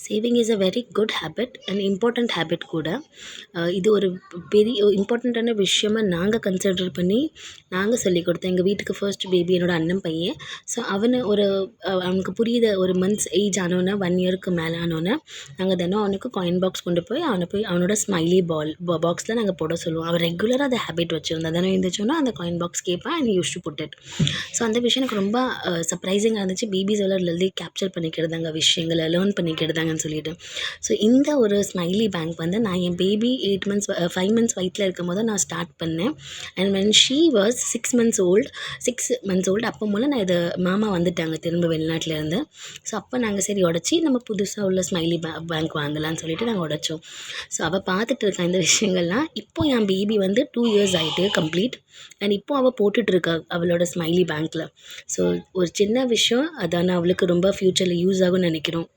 Saving is a very good habit and important habit கூட. இது ஒரு பெரிய இம்பார்ட்டண்ட்டான விஷயமா நாங்கள் கன்சிடர் பண்ணி நாங்கள் சொல்லிக் கொடுத்தோம். எங்கள் வீட்டுக்கு ஃபர்ஸ்ட் பேபி என்னோடய அண்ணன் பையன். ஸோ அவனுக்கு புரியுத ஒரு மந்த்ஸ் ஏஜ் ஆனோன்னே 1 இயருக்கு மேலே ஆனோன்னே நாங்கள் தினம் அவனுக்கு காயின் பாக்ஸ் கொண்டு போய் அவனோட ஸ்மைலி பாக்ஸில் நாங்கள் போட சொல்லுவோம். அவன் ரெகுலராக அந்த ஹேபிட் வச்சுருந்தான். தினம் எழுந்திரிச்சோன்னா அந்த காயின் பாக்ஸ் கேட்பான் and use to put it. So அந்த விஷயம் எனக்கு ரொம்ப சர்ப்ரைசிங்காக இருந்துச்சு. பேபிஸ் எல்லாம் எழுதி கேப்சர் பண்ணிக்கிடுதாங்க, விஷயங்களை லேர்ன் பண்ணிக்கிடுதாங்கன்னு சொல்லிட்டு. ஸோ இந்த ஒரு ஸ்மைலி பேங்க் வந்து நான் என் பேபி 5 மந்த்ஸ் வயிற்றில் இருக்கும் போது நான் ஸ்டார்ட் பண்ணேன். And when she was 6 months old அப்போ போல் நான் இது மாமா வந்துட்டாங்க திரும்ப வெளிநாட்டிலேருந்து. ஸோ அப்போ நாங்கள் சரி உடச்சி நம்ம புதுசாக உள்ள ஸ்மைலி பேங்க் வாங்கலாம்னு சொல்லிட்டு நாங்கள் உடைச்சோம். ஸோ அவள் பார்த்துட்டு இருக்கா இந்த விஷயங்கள்லாம். இப்போ என் பேபி வந்து 2 இயர்ஸ் ஆகிட்டு கம்ப்ளீட். அண்ட் இப்போ அவள் போட்டுட்ருக்கா அவளோட ஸ்மைலி பேங்க்கில். ஸோ ஒரு சின்ன விஷயம் அதான அவளுக்கு ரொம்ப ஃப்யூச்சரில் யூஸ் ஆகும்னு நினைக்கிறோம்.